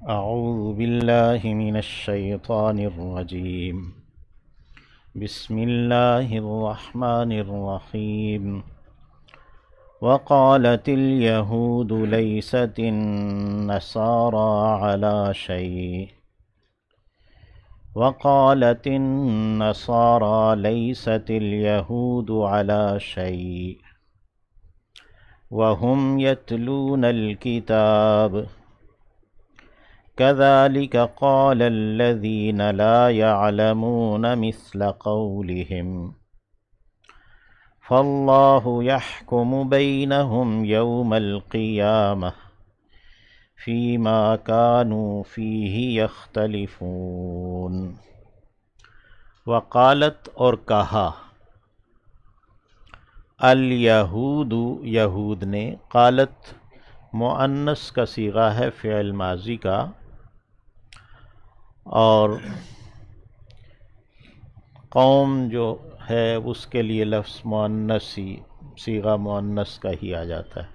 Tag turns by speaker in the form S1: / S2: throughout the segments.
S1: أعوذ بالله من الشيطان الرجيم. بسم الله الرحمن الرحيم. وقالت اليهود ليست النصارى على شيء وقالت النصارى ليست اليهود على شيء وهم يتلون الكتاب كذلك قال الذين لا يعلمون مثل قولهم فالله يحكم بينهم يوم القيامة فيما كانوا فيه يختلفون۔ وقالت اور کہا، الیہود یہود نے، قالت مؤنث کا صیغہ ہے فعل ماضی کا، اور قوم جو ہے اس کے لیے لفظ مؤنث ہی، صیغہ مؤنث کا ہی آ جاتا ہے۔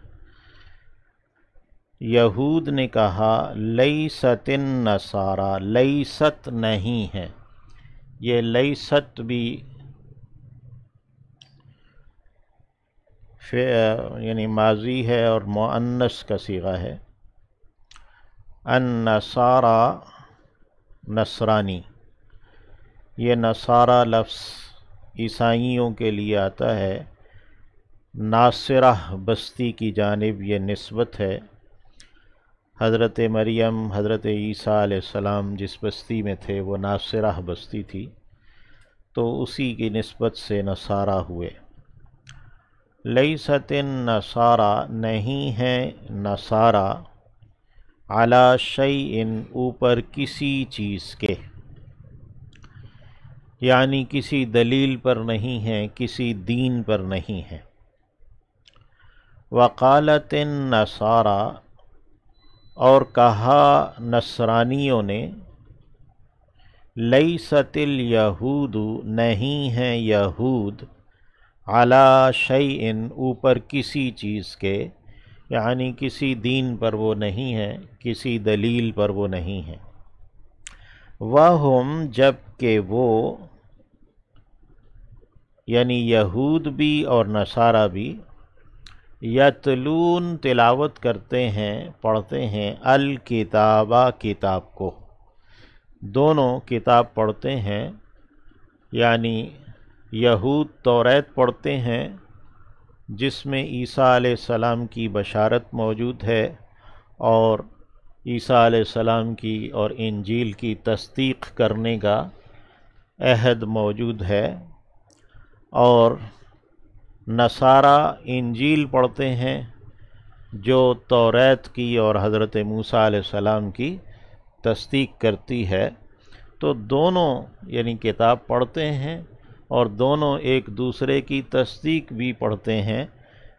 S1: یہود نے کہا لیست النصارى، لیست نہیں ہے، یہ لیست بھی یعنی ماضی ہے اور مؤنث کا صیغہ ہے۔ النصارى نصرانی، یہ نصارہ لفظ عیسائیوں کے لیے آتا ہے، ناصرہ بستی کی جانب یہ نسبت ہے۔ حضرت مریم، حضرت عیسیٰ علیہ السلام جس بستی میں تھے وہ ناصرہ بستی تھی، تو اسی کی نسبت سے نصارہ ہوئے۔ لیست النصارى، نہیں ہے نصارہ، علی شیء، اوپر کسی چیز کے، یعنی کسی دلیل پر نہیں ہے، کسی دین پر نہیں ہے۔ وقالت النصارى، اور کہا نصرانیوں نے، لیست الیہود، نہیں ہے یہود، علی شیء، اوپر کسی چیز کے، یعنی کسی دین پر وہ نہیں ہے، کسی دلیل پر وہ نہیں ہے۔ وَهُمْ، جب کہ وہ، یعنی یہود بھی اور نصارہ بھی، یتلون، تلاوت کرتے ہیں، پڑھتے ہیں، الکتابہ، کتاب کو، دونوں کتاب پڑھتے ہیں، یعنی یہود توریت پڑھتے ہیں جس میں عیسیٰ علیہ السلام کی بشارت موجود ہے اور عیسیٰ علیہ السلام کی اور انجیل کی تصدیق کرنے کا عہد موجود ہے، اور نصارہ انجیل پڑھتے ہیں جو توریت کی اور حضرت موسیٰ علیہ السلام کی تصدیق کرتی ہے۔ تو دونوں یعنی کتاب پڑھتے ہیں اور دونوں ایک دوسرے کی تصدیق بھی پڑھتے ہیں،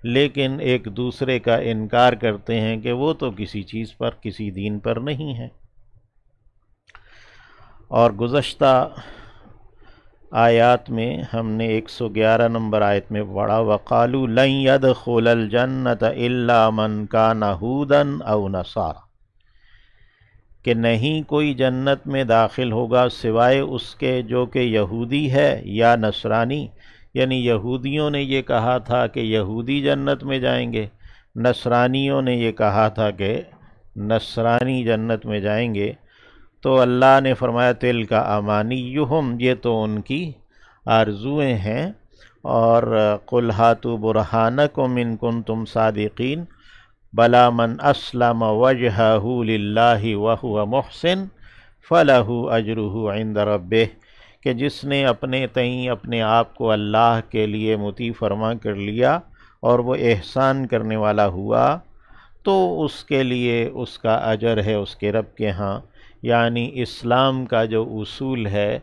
S1: لیکن ایک دوسرے کا انکار کرتے ہیں کہ وہ تو کسی چیز پر، کسی دین پر نہیں ہے۔ اور گزشتہ آیات میں ہم نے 111 نمبر آیت میں پڑھا، وَقَالُوا لَن يَدْخُلَ الْجَنَّةَ إِلَّا مَنْ كَانَ هُودًا أَوْ نَصَارَىٰ، کہ نہیں کوئی جنت میں داخل ہوگا سوائے اس کے جو کہ یہودی ہے یا نصرانی، یعنی یہودیوں نے یہ کہا تھا کہ یہودی جنت میں جائیں گے، نصرانیوں نے یہ کہا تھا کہ نصرانی جنت میں جائیں گے۔ تو اللہ نے فرمایا تلک امانیہم، یہ تو ان کی آرزویں ہیں، اور قل ہاتوا برہانکم ان کنتم صادقین، بلا من اسلم وجہہ للہ وہو محسن فلہ اجرہ عند ربہ، کہ جس نے اپنے تئیں اپنے آپ کو اللہ کے لیے مطیع فرما کر لیا اور وہ احسان کرنے والا ہوا، تو اس کے لیے اس کا اجر ہے اس کے رب کے ہاں۔ یعنی اسلام کا جو اصول ہے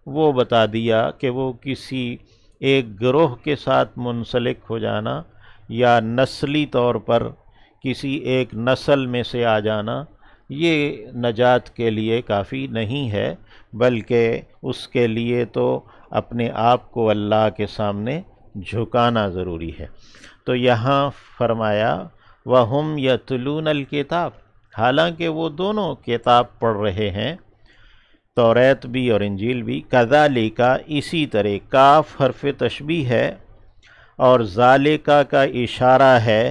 S1: وہ بتا دیا کہ وہ کسی ایک گروہ کے ساتھ منسلک ہو جانا یا نسلی طور پر کسی ایک نسل میں سے آ جانا، یہ نجات کے لیے کافی نہیں ہے، بلکہ اس کے لیے تو اپنے آپ کو اللہ کے سامنے جھکانا ضروری ہے۔ تو یہاں فرمایا وَهُمْ يَتْلُونَ الْكِتَابَ، حالانکہ وہ دونوں کتاب پڑھ رہے ہیں، توریت بھی اور انجیل بھی۔ کذالک اسی طرح، کاف حرف تشبیہ ہے اور ذالکہ کا اشارہ ہے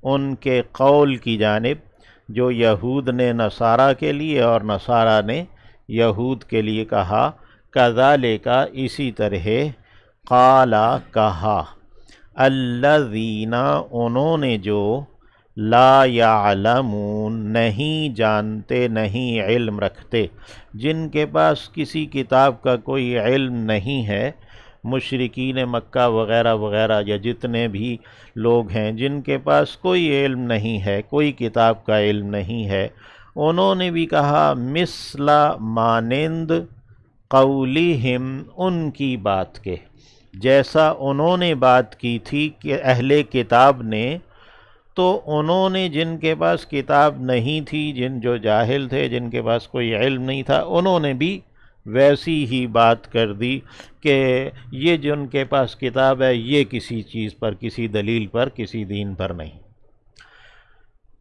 S1: ان کے قول کی جانب جو یہود نے نصارہ کے لیے اور نصارہ نے یہود کے لیے کہا۔ کذالک اسی طرح، قالا کہا، الذین انہوں نے جو، لا یعلمون نہیں جانتے، نہیں علم رکھتے، جن کے پاس کسی کتاب کا کوئی علم نہیں ہے، مشرکین مکہ وغیرہ وغیرہ، یا جتنے بھی لوگ ہیں جن کے پاس کوئی علم نہیں ہے، کوئی کتاب کا علم نہیں ہے، انہوں نے بھی کہا مثل مانند قولہم ان کی بات کے، جیسا انہوں نے بات کی تھی کہ اہل کتاب نے، تو انہوں نے جن کے پاس کتاب نہیں تھی، جو جاہل تھے، جن کے پاس کوئی علم نہیں تھا، انہوں نے بھی ویسی ہی بات کر دی کہ یہ جن کے پاس کتاب ہے یہ کسی چیز پر، کسی دلیل پر، کسی دین پر نہیں۔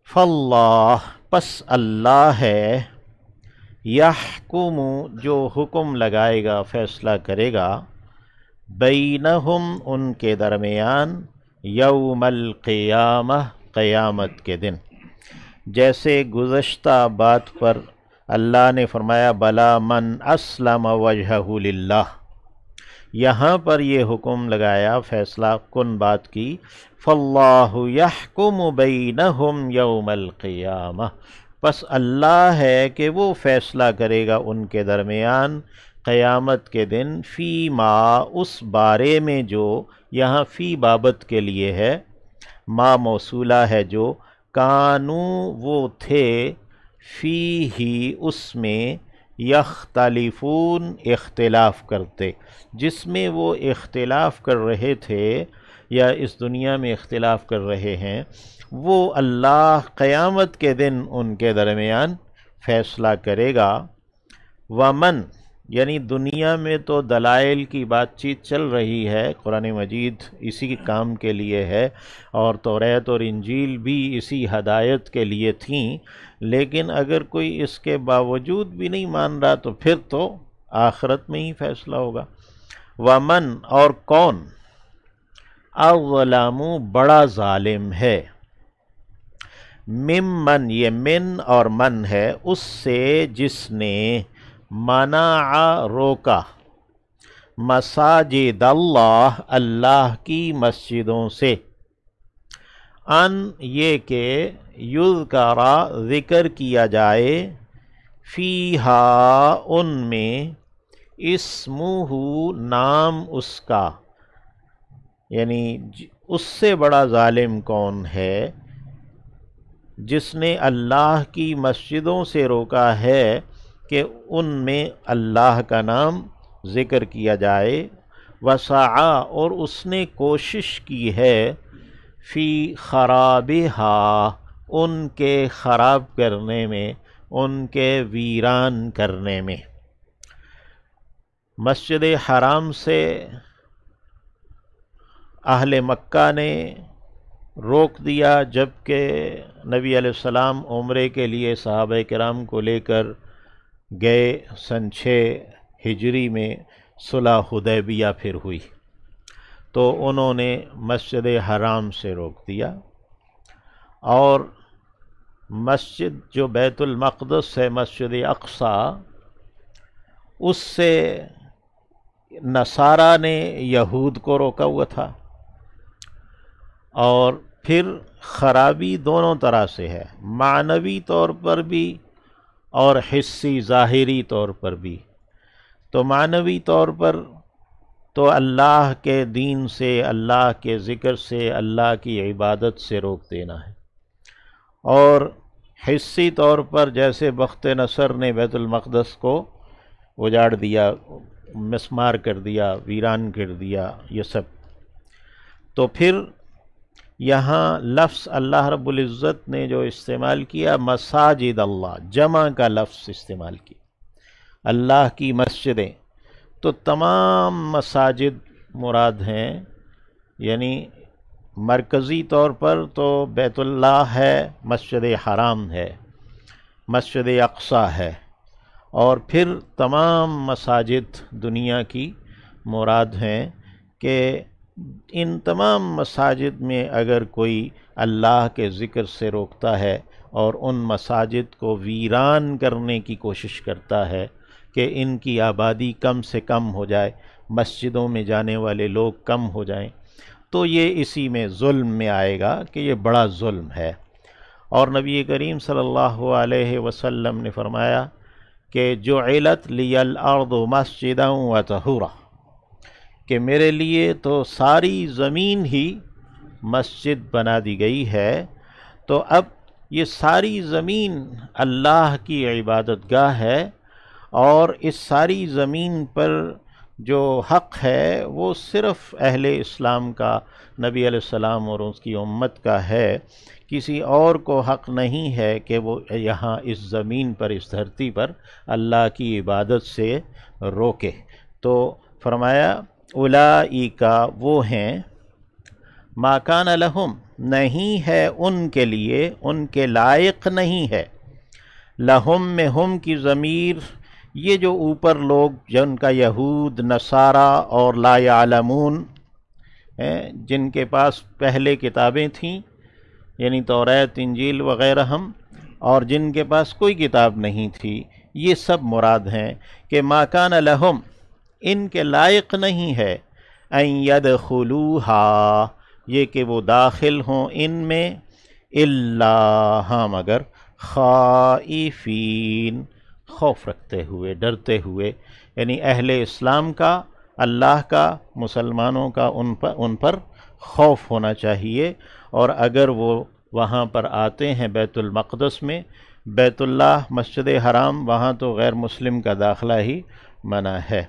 S1: فاللہ پس اللہ ہے، یحکم جو حکم لگائے گا، فیصلہ کرے گا، بینہم ان کے درمیان، یوم القیامہ قیامت کے دن۔ جیسے گزشتہ بات پر اللہ نے فرمایا بلا من اسلم وجہہ للہ، یہاں پر یہ حکم لگایا فیصلہ کن بات کی، فاللہ یحکم بینہم یوم القیامہ، پس اللہ ہے کہ وہ فیصلہ کرے گا ان کے درمیان قیامت کے دن، فی ما اس بارے میں جو، یہاں فی بابت کے لیے ہے، ما موصولہ ہے جو، کانو وہ تھے، فی ہی اس میں، یختلفون اختلاف کرتے، جس میں وہ اختلاف کر رہے تھے یا اس دنیا میں اختلاف کر رہے ہیں، وہ اللہ قیامت کے دن ان کے درمیان فیصلہ کرے گا۔ ومن یعنی دنیا میں تو دلائل کی بات چیت چل رہی ہے، قرآن مجید اسی کام کے لیے ہے، اور توریت اور انجیل بھی اسی ہدایت کے لیے تھیں، لیکن اگر کوئی اس کے باوجود بھی نہیں مان رہا تو پھر تو آخرت میں ہی فیصلہ ہوگا۔ ومن اور کون، اظلم بڑا ظالم ہے، ممن یہ من اور من ہے، اس سے جس نے، منع روکا، مساجد اللہ اللہ کی مسجدوں سے، ان یہ کہ یذکرا ذکر کیا جائے، فیہا ان میں، اسمہ نام اس کا، یعنی اس سے بڑا ظالم کون ہے جس نے اللہ کی مسجدوں سے روکا ہے کہ ان میں اللہ کا نام ذکر کیا جائے، وسعی اور اس نے کوشش کی ہے، فی خرابہا ان کے خراب کرنے میں، ان کے ویران کرنے میں۔ مسجد حرام سے اہل مکہ نے روک دیا، جبکہ نبی علیہ السلام عمرے کے لیے صحابہ کرام کو لے کر گئے، سن 6 ہجری میں صلح حدیبیہ پھر ہوئی، تو انہوں نے مسجد حرام سے روک دیا، اور مسجد جو بیت المقدس ہے، مسجد اقصی، اس سے نصارہ نے یہود کو روکا ہوا تھا، اور پھر خرابی دونوں طرح سے ہے، معنوی طور پر بھی اور حسی ظاہری طور پر بھی۔ تو معنوی طور پر تو اللہ کے دین سے، اللہ کے ذکر سے، اللہ کی عبادت سے روک دینا ہے، اور حسی طور پر جیسے بخت نصر نے بیت المقدس کو اجاڑ دیا، مسمار کر دیا، ویران کر دیا، یہ سب۔ تو پھر یہاں لفظ اللہ رب العزت نے جو استعمال کیا، مساجد اللہ، جمع کا لفظ استعمال کیا، اللہ کی مسجدیں، تو تمام مساجد مراد ہیں، یعنی مرکزی طور پر تو بیت اللہ ہے، مسجد حرام ہے، مسجد اقصیٰ ہے، اور پھر تمام مساجد دنیا کی مراد ہیں کہ ان تمام مساجد میں اگر کوئی اللہ کے ذکر سے روکتا ہے اور ان مساجد کو ویران کرنے کی کوشش کرتا ہے کہ ان کی آبادی کم سے کم ہو جائے، مسجدوں میں جانے والے لوگ کم ہو جائیں، تو یہ اسی میں ظلم میں آئے گا کہ یہ بڑا ظلم ہے۔ اور نبی کریم صلی اللہ علیہ وسلم نے فرمایا کہ جعلت لی الارض مسجدا و طہورا، کہ میرے لیے تو ساری زمین ہی مسجد بنا دی گئی ہے، تو اب یہ ساری زمین اللہ کی عبادت گاہ ہے، اور اس ساری زمین پر جو حق ہے وہ صرف اہل اسلام کا، نبی علیہ السلام اور اس کی امت کا ہے، کسی اور کو حق نہیں ہے کہ وہ یہاں اس زمین پر، اس دھرتی پر اللہ کی عبادت سے روکے۔ تو فرمایا اولئک، وہ ہیں، ما کان لہم، نہیں ہے ان کے لیے، ان کے لائق نہیں ہے، لہم میں ہم کی ضمیر، یہ جو اوپر لوگ جن کا یہود، نصارہ اور لا یعلمون، جن کے پاس پہلے کتابیں تھیں یعنی توریت، انجیل وغیرہ ہم، اور جن کے پاس کوئی کتاب نہیں تھی، یہ سب مراد ہیں کہ ما کان لہم، ان کے لائق نہیں ہے، ان یدخلوہا، یہ کہ وہ داخل ہوں ان میں، الا، ہاں مگر، خائفین، خوف رکھتے ہوئے، ڈرتے ہوئے، یعنی اہل اسلام کا، اللہ کا، مسلمانوں کا ان پر خوف ہونا چاہیے۔ اور اگر وہ وہاں پر آتے ہیں بیت المقدس میں، بیت اللہ مسجد حرام، وہاں تو غیر مسلم کا داخلہ ہی منع ہے،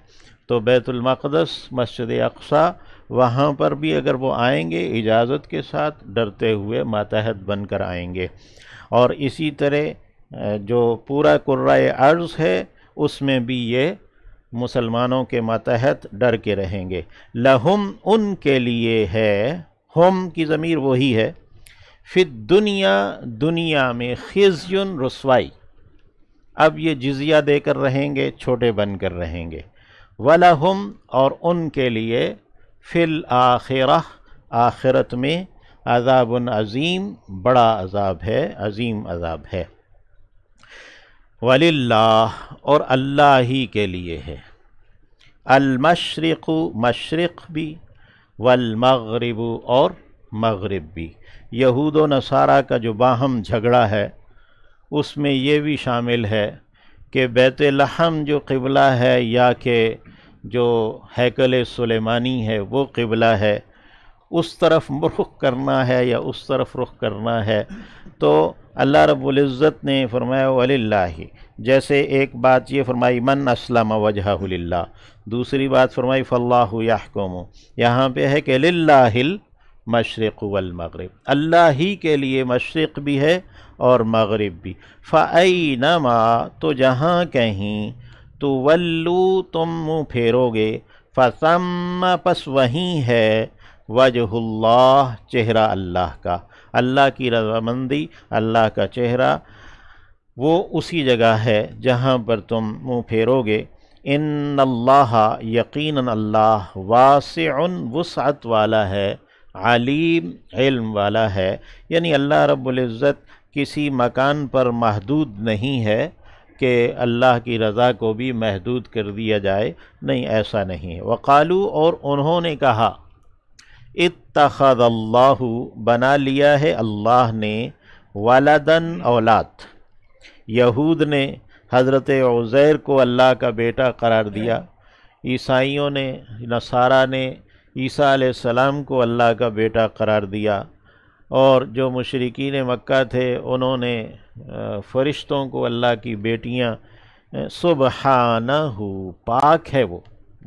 S1: تو بیت المقدس مسجد اقصیٰ، وہاں پر بھی اگر وہ آئیں گے اجازت کے ساتھ، ڈرتے ہوئے، ماتحت بن کر آئیں گے۔ اور اسی طرح جو پورا کرۂ ارض ہے اس میں بھی یہ مسلمانوں کے ماتحت ڈر کے رہیں گے۔ لہم، ان کے لیے ہے، ہم کی ضمیر وہی ہے، فی الدنیا، دنیا میں، خزی، رسوائی، اب یہ جزیہ دے کر رہیں گے، چھوٹے بن کر رہیں گے، وَلَهُمْ، اور ان کے لیے، فی الآخرہ، آخرت میں، عذاب عظیم، بڑا عذاب ہے، عظیم عذاب ہے۔ وَلِلَّهِ، اور اللہ ہی کے لیے ہے، المشرق، مشرق بھی، والمغرب، اور مغرب بھی۔ یہود و نصارہ کا جو باہم جھگڑا ہے اس میں یہ بھی شامل ہے کہ بیت لحم جو قبلہ ہے یا کہ جو ہیکل سلیمانی ہے وہ قبلہ ہے، اس طرف رخ کرنا ہے یا اس طرف رخ کرنا ہے، تو اللہ رب العزت نے فرمایا وَلِلَّهِ، جیسے ایک بات یہ فرمائی من اسلم وجہہ للہ، دوسری بات فرمائی فاللہ یحکم، یہاں پہ ہے کہ للہ المشرق والمغرب، اللہ ہی کے لیے مشرق بھی ہے اور مغرب بھی۔ فَأَيْنَمَا، تو جہاں کہیں، تُوَلُّوا، تم منہ پھیرو گے، فَثَمَّ، پس وہیں ہے، وجہ اللہ، چہرہ اللہ کا، اللہ کی رضامندی، اللہ کا چہرہ، وہ اسی جگہ ہے جہاں پر تم منہ پھیرو گے۔ ان اللہ، یقیناً اللہ، واسع، وسعت والا ہے، علیم، علم والا ہے، یعنی اللہ رب العزت کسی مکان پر محدود نہیں ہے کہ اللہ کی رضا کو بھی محدود کر دیا جائے، نہیں، ایسا نہیں ہے۔ وقالو، اور انہوں نے کہا، اتخذ اللہ، بنا لیا ہے اللہ نے، ولدن، اولاد، یہود نے حضرت عزیر کو اللہ کا بیٹا قرار دیا، عیسائیوں نے، نصارہ نے عیسیٰ علیہ السلام کو اللہ کا بیٹا قرار دیا، اور جو مشرکین مکہ تھے انہوں نے فرشتوں کو اللہ کی بیٹیاں۔ سبحانہ، پاک ہے وہ،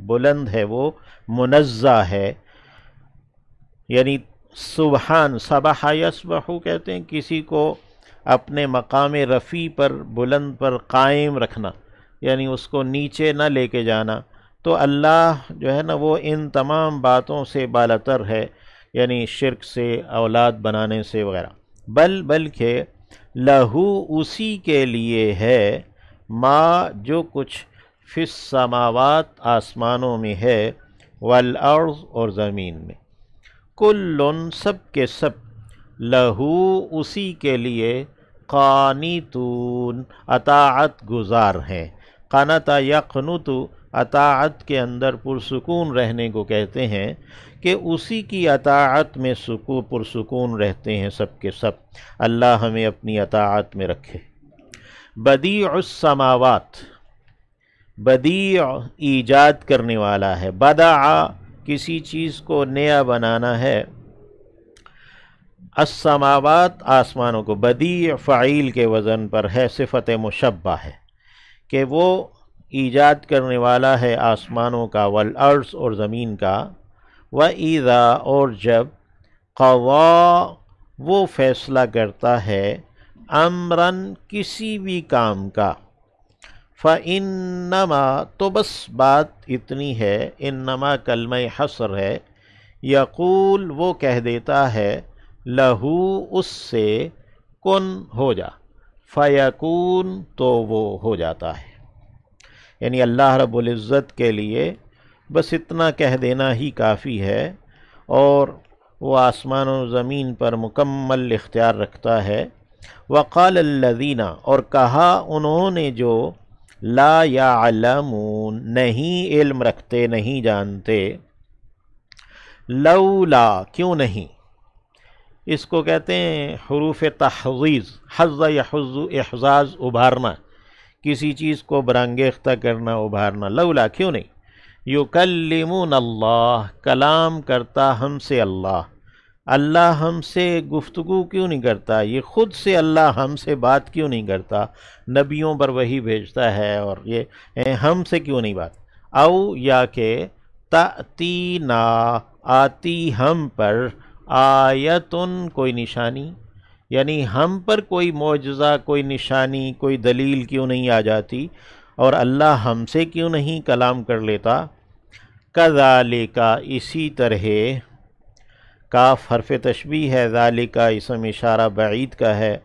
S1: بلند ہے وہ، منزہ ہے، یعنی سبحان، سبح یسبح کہتے ہیں کسی کو اپنے مقام رفیع پر، بلند پر قائم رکھنا، یعنی اس کو نیچے نہ لے کے جانا، تو اللہ جو ہے نا وہ ان تمام باتوں سے بالاتر ہے، یعنی شرک سے، اولاد بنانے سے وغیرہ۔ بلکہ لہو اسی کے لیے ہے، ما جو کچھ فی السماوات آسمانوں میں ہے، والارض اور زمین میں، کلن سب کے سب، لہو اسی کے لیے، قانتون اطاعت گزار ہیں۔ قنت یقنت اطاعت کے اندر پرسکون رہنے کو کہتے ہیں کہ اسی کی اطاعت میں پرسکون رہتے ہیں سب کے سب۔ اللہ ہمیں اپنی اطاعت میں رکھے۔ بدیع السماوات، بدیع ایجاد کرنے والا ہے، بدع کسی چیز کو نیا بنانا ہے، السماوات آسمانوں کو، بدیع فعیل کے وزن پر ہے، صفت مشبہ ہے کہ وہ ایجاد کرنے والا ہے آسمانوں کا، والارض اور زمین کا، وَإِذَا اور جب، قضا وہ فیصلہ کرتا ہے، امراً کسی بھی کام کا، فَإِنَّمَا تو بس بات اتنی ہے، انما کلمہ حصر ہے، یقول وہ کہہ دیتا ہے، لہو اس سے، کن ہو جا، فیکون تو وہ ہو جاتا ہے۔ یعنی اللہ رب العزت کے لیے بس اتنا کہہ دینا ہی کافی ہے، اور وہ آسمان و زمین پر مکمل اختیار رکھتا ہے۔ وقال الذین اور کہا انہوں نے جو، لا یعلمون نہیں علم رکھتے نہیں جانتے، لولا کیوں نہیں، اس کو کہتے ہیں حروف تحضیض، حظ یحظ احزاز ابھارنا، کسی چیز کو برانگیختہ کرنا ابھارنا، لولا کیوں نہیں، یکلمون اللہ کلام کرتا ہم سے اللہ، اللہ ہم سے گفتگو کیوں نہیں کرتا، یہ خود سے اللہ ہم سے بات کیوں نہیں کرتا، نبیوں پر وحی بھیجتا ہے اور یہ ہم سے کیوں نہیں بات، او یا کہ تأتینا آتی ہم پر، آیتن کوئی نشانی، یعنی ہم پر کوئی معجزہ کوئی نشانی کوئی دلیل کیوں نہیں آ جاتی اور اللہ ہم سے کیوں نہیں کلام کر لیتا۔ کذالک اسی طرح، کاف حرف تشبیہ ہے، ذالک اسم اشارہ بعید کا ہے،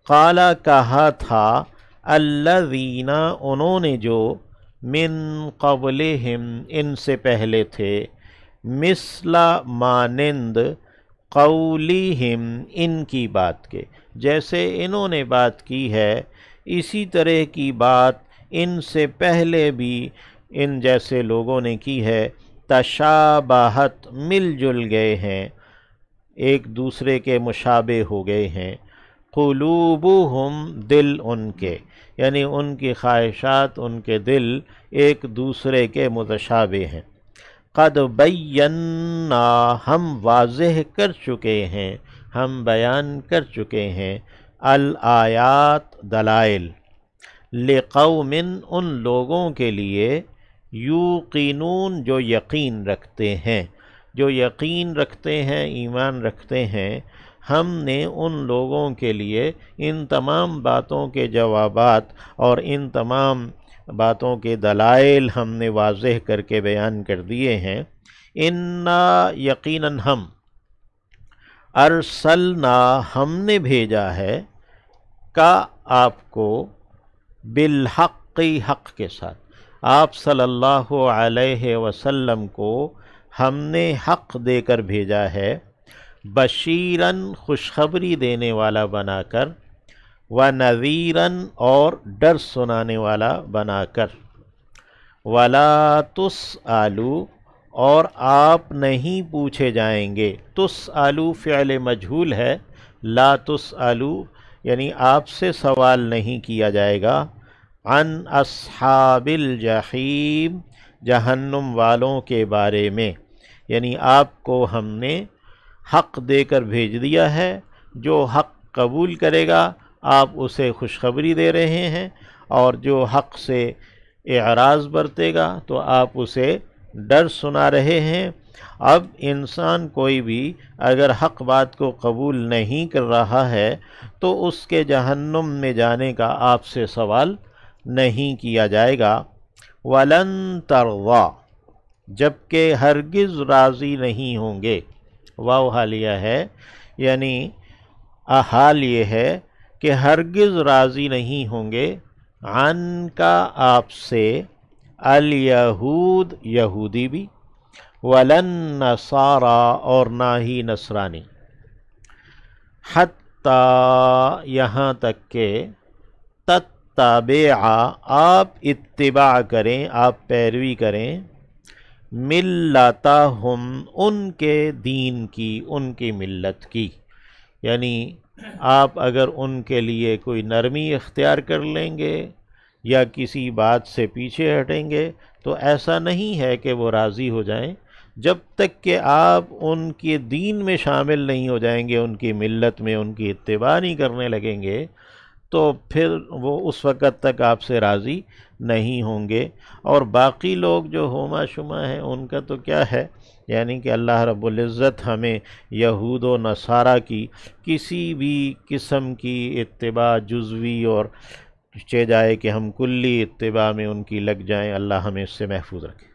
S1: قالا کہا تھا، الذین انہوں نے جو، من قبلہم ان سے پہلے تھے، مثل مانند، قولہم ان کی بات کے، جیسے انہوں نے بات کی ہے اسی طرح کی بات ان سے پہلے بھی ان جیسے لوگوں نے کی ہے، تشابہت مل جل گئے ہیں، ایک دوسرے کے مشابہ ہو گئے ہیں، قلوبہم دل ان کے، یعنی ان کی خواہشات ان کے دل ایک دوسرے کے متشابہ ہیں، قد بینا ہم واضح کر چکے ہیں، ہم بیان کر چکے ہیں، الآیات دلائل، لقوم ان لوگوں کے لیے، یوقنون جو یقین رکھتے ہیں، جو یقین رکھتے ہیں ایمان رکھتے ہیں، ہم نے ان لوگوں کے لیے ان تمام باتوں کے جوابات اور ان تمام باتوں کے دلائل ہم نے واضح کر کے بیان کر دیے ہیں۔ انا یقیناً ہم، ارسلنا ہم نے بھیجا ہے، کا آپ کو، بالحق حق کے ساتھ، آپ صلی اللہ علیہ وسلم کو ہم نے حق دے کر بھیجا ہے، بشیراً خوشخبری دینے والا بنا کر، ونذیراً اور ڈر سنانے والا بنا کر، ولا تسألوا اور آپ نہیں پوچھے جائیں گے، تسألوا فعل مجہول ہے، لا تسألوا یعنی آپ سے سوال نہیں کیا جائے گا، عن اصحاب الجحیم جہنم والوں کے بارے میں، یعنی آپ کو ہم نے حق دے کر بھیج دیا ہے، جو حق قبول کرے گا آپ اسے خوشخبری دے رہے ہیں، اور جو حق سے اعراض برتے گا تو آپ اسے ڈر سنا رہے ہیں۔ اب انسان کوئی بھی اگر حق بات کو قبول نہیں کر رہا ہے تو اس کے جہنم میں جانے کا آپ سے سوال نہیں کیا جائے گا۔ وَلَن تَرْضَىٰ جبکہ ہرگز راضی نہیں ہوں گے، واو حالیہ ہے، یعنی حال یہ ہے کہ ہرگز راضی نہیں ہوں گے عن کا آپ سے الیہود یہودی بھی، ولن نصارا اور نہ ہی نصرانی، حتیٰ یہاں تک کہ تتبع آپ اتباع کریں، آپ پیروی کریں، ملتہم ان کے دین کی، ان کی ملت کی، یعنی آپ اگر ان کے لیے کوئی نرمی اختیار کر لیں گے یا کسی بات سے پیچھے ہٹیں گے تو ایسا نہیں ہے کہ وہ راضی ہو جائیں، جب تک کہ آپ ان کے دین میں شامل نہیں ہو جائیں گے، ان کی ملت میں ان کی اتباع نہیں کرنے لگیں گے، تو پھر وہ اس وقت تک آپ سے راضی نہیں ہوں گے۔ اور باقی لوگ جو ہوما شما ہیں ان کا تو کیا ہے، یعنی کہ اللہ رب العزت ہمیں یہود و نصارہ کی کسی بھی قسم کی اتباع جزوی اور چہ جائے کہ ہم کلی اتباع میں ان کی لگ جائیں، اللہ ہمیں اس سے محفوظ رکھے۔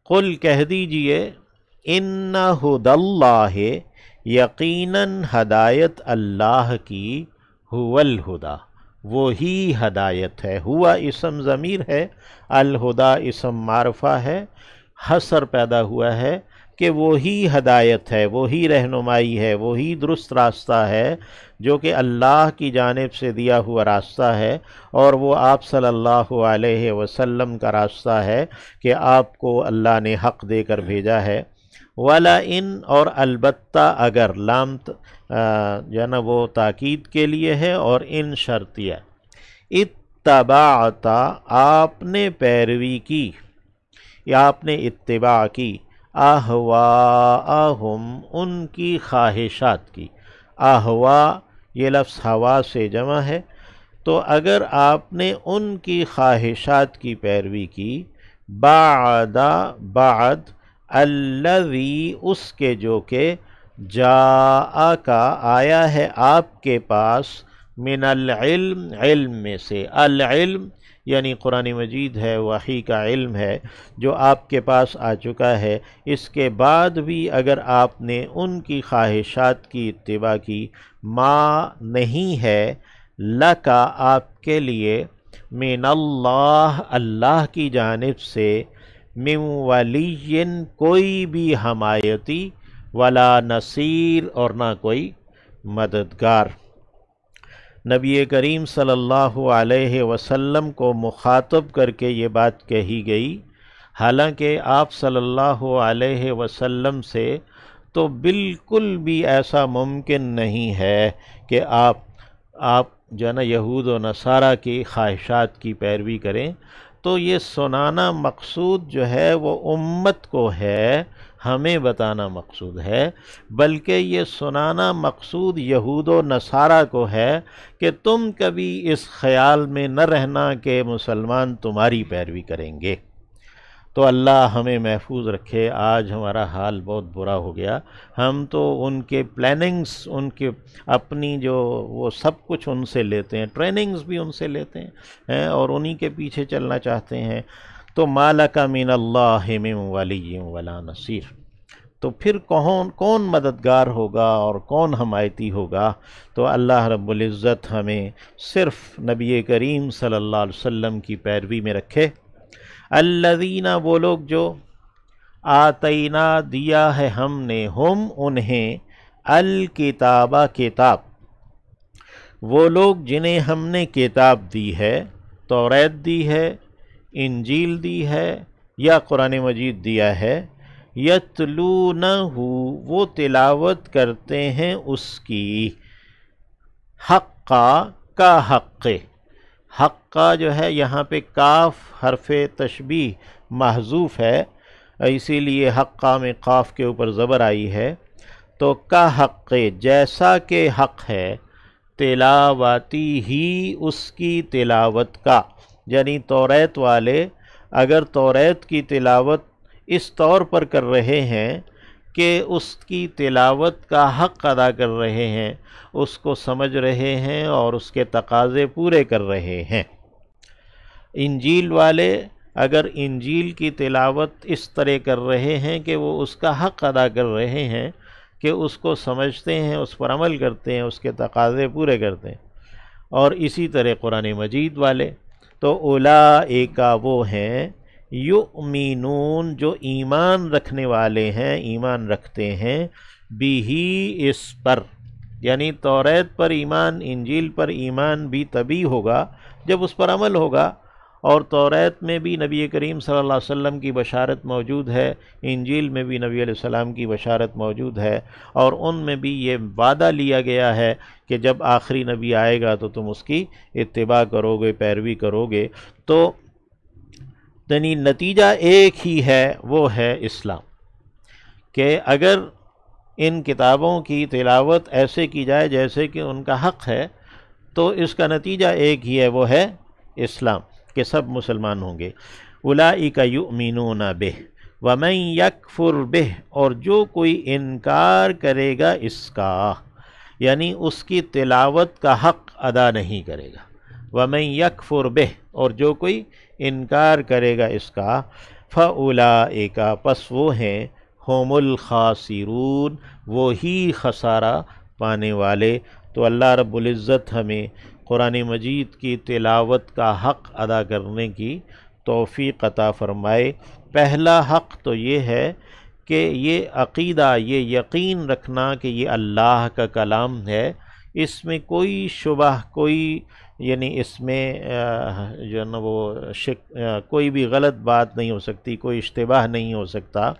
S1: قل کہہ دیجئے ان ھدی اللہ، یقیناً ہدایت اللہ کی، هو الہدا وہی ہدایت ہے، ہوا اسم ضمیر ہے، الہدا اسم معرفہ ہے، حصر پیدا ہوا ہے کہ وہی ہدایت ہے، وہی رہنمائی ہے، وہی درست راستہ ہے جو کہ اللہ کی جانب سے دیا ہوا راستہ ہے، اور وہ آپ صلی اللہ علیہ وسلم کا راستہ ہے کہ آپ کو اللہ نے حق دے کر بھیجا ہے۔ وَلَئِن اور البتہ اگر، لام جو ہے نا وہ تاکید کے لیے ہے اور ان شرطیہ، اتبعت آپ نے پیروی کی یا آپ نے اتباع کی، اہواءہم ان کی خواہشات کی، اہوا یہ لفظ ہوا سے جمع ہے، تو اگر آپ نے ان کی خواہشات کی پیروی کی، بعد الذی اس کے جو کہ جاءکا آیا ہے آپ کے پاس، من العلم علم میں سے، العلم یعنی قرآن مجید ہے، وحی کا علم ہے جو آپ کے پاس آ چکا ہے، اس کے بعد بھی اگر آپ نے ان کی خواہشات کی اتباع کی، ما نہیں ہے لکا آپ کے لیے، من اللہ اللہ کی جانب سے، من ولی کوئی بھی حمایتی، ولا نصیر اور نہ کوئی مددگار۔ نبی کریم صلی اللہ علیہ وسلم کو مخاطب کر کے یہ بات کہی گئی، حالانکہ آپ صلی اللہ علیہ وسلم سے تو بالکل بھی ایسا ممکن نہیں ہے کہ آپ جو ہے نا یہود و نصارہ کی خواہشات کی پیروی کریں، تو یہ سنانا مقصود جو ہے وہ امت کو ہے، ہمیں بتانا مقصود ہے، بلکہ یہ سنانا مقصود یہود و نصارہ کو ہے کہ تم کبھی اس خیال میں نہ رہنا کہ مسلمان تمہاری پیروی کریں گے۔ تو اللہ ہمیں محفوظ رکھے۔ آج ہمارا حال بہت برا ہو گیا، ہم تو ان کے پلاننگز، ان کے اپنی جو وہ سب کچھ ان سے لیتے ہیں، ٹریننگز بھی ان سے لیتے ہیں اور انہی کے پیچھے چلنا چاہتے ہیں۔ تو ما لک من اللہ من ولی ولا نصیر، تو پھر کون مددگار ہوگا اور کون حمایتی ہوگا؟ تو اللہ رب العزت ہمیں صرف نبی کریم صلی اللہ علیہ وسلم کی پیروی میں رکھے۔ الذین وہ لوگ جو آتینا دیا ہے ہم نے، ہم انہیں، الکتابہ کتاب، وہ لوگ جنہیں ہم نے کتاب دی ہے، توریت دی ہے، انجیل دی ہے یا قرآن مجید دیا ہے، یتلونہ وہ تلاوت کرتے ہیں اس کی، حقا کا حق، حقا جو ہے یہاں پہ کاف حرف تشبیہ محذوف ہے، اسی لیے حقا میں قاف کے اوپر زبر آئی ہے، تو کا حق جیسا کہ حق ہے، تلاواتی ہی اس کی تلاوت کا، یعنی توریت والے اگر توریت کی تلاوت اس طور پر کر رہے ہیں کہ اس کی تلاوت کا حق ادا کر رہے ہیں، اس کو سمجھ رہے ہیں اور اس کے تقاضے پورے کر رہے ہیں۔ انجیل والے اگر انجیل کی تلاوت اس طرح کر رہے ہیں کہ وہ اس کا حق ادا کر رہے ہیں، کہ اس کو سمجھتے ہیں، اس پر عمل کرتے ہیں، اس کے تقاضے پورے کرتے ہیں، اور اسی طرح قرآن مجید والے۔ تو اولئک وہ ہیں یؤمنون جو ایمان رکھنے والے ہیں، ایمان رکھتے ہیں، بھی اس پر، یعنی توریت پر ایمان، انجیل پر ایمان بھی تبھی ہوگا جب اس پر عمل ہوگا۔ اور توریت میں بھی نبی کریم صلی اللہ علیہ وسلم کی بشارت موجود ہے، انجیل میں بھی نبی علیہ السلام کی بشارت موجود ہے، اور ان میں بھی یہ وعدہ لیا گیا ہے کہ جب آخری نبی آئے گا تو تم اس کی اتباع کرو گے، پیروی کرو گے۔ تو یعنی نتیجہ ایک ہی ہے، وہ ہے اسلام، کہ اگر ان کتابوں کی تلاوت ایسے کی جائے جیسے کہ ان کا حق ہے، تو اس کا نتیجہ ایک ہی ہے، وہ ہے اسلام، کہ سب مسلمان ہوں گے۔ اولئک یؤمنون بہ ومن یکفر بہ، اور جو کوئی انکار کرے گا اس کا، یعنی اس کی تلاوت کا حق ادا نہیں کرے گا، ومن یکفر بہ، اور جو کوئی انکار کرے گا اس کا، فاولئک، پس وہ ہیں، ہم الخاسرون، وہی خسارہ پانے والے۔ تو اللہ رب العزت ہمیں قرآن مجید کی تلاوت کا حق ادا کرنے کی توفیق عطا فرمائے۔ پہلا حق تو یہ ہے کہ یہ عقیدہ، یہ یقین رکھنا کہ یہ اللہ کا کلام ہے، اس میں کوئی شبہ، کوئی یعنی اس میں جو ہے نا وہ کوئی بھی غلط بات نہیں ہو سکتی، کوئی اشتباہ نہیں ہو سکتا،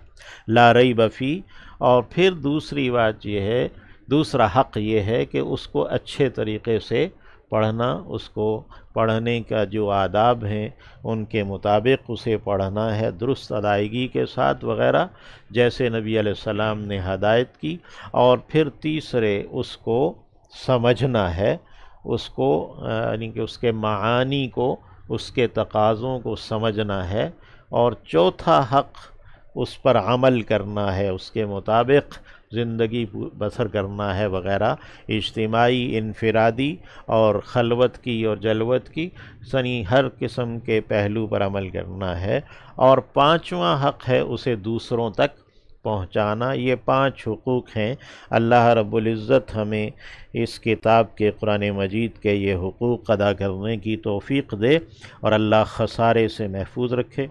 S1: لا ریب فی۔ اور پھر دوسری بات یہ ہے، دوسرا حق یہ ہے کہ اس کو اچھے طریقے سے پڑھنا، اس کو پڑھنے کا جو آداب ہیں ان کے مطابق اسے پڑھنا ہے، درست ادائیگی کے ساتھ وغیرہ، جیسے نبی علیہ السلام نے ہدایت کی۔ اور پھر تیسرے اس کو سمجھنا ہے، اس کو یعنی کہ اس کے معانی کو، اس کے تقاضوں کو سمجھنا ہے۔ اور چوتھا حق اس پر عمل کرنا ہے، اس کے مطابق زندگی بسر کرنا ہے وغیرہ، اجتماعی، انفرادی اور خلوت کی اور جلوت کی، یعنی ہر قسم کے پہلو پر عمل کرنا ہے۔ اور پانچواں حق ہے اسے دوسروں تک پہنچانا۔ یہ 5 حقوق ہیں۔ اللہ رب العزت ہمیں اس کتاب کے، قرآن مجید کے یہ حقوق ادا کرنے کی توفیق دے، اور اللہ خسارے سے محفوظ رکھے۔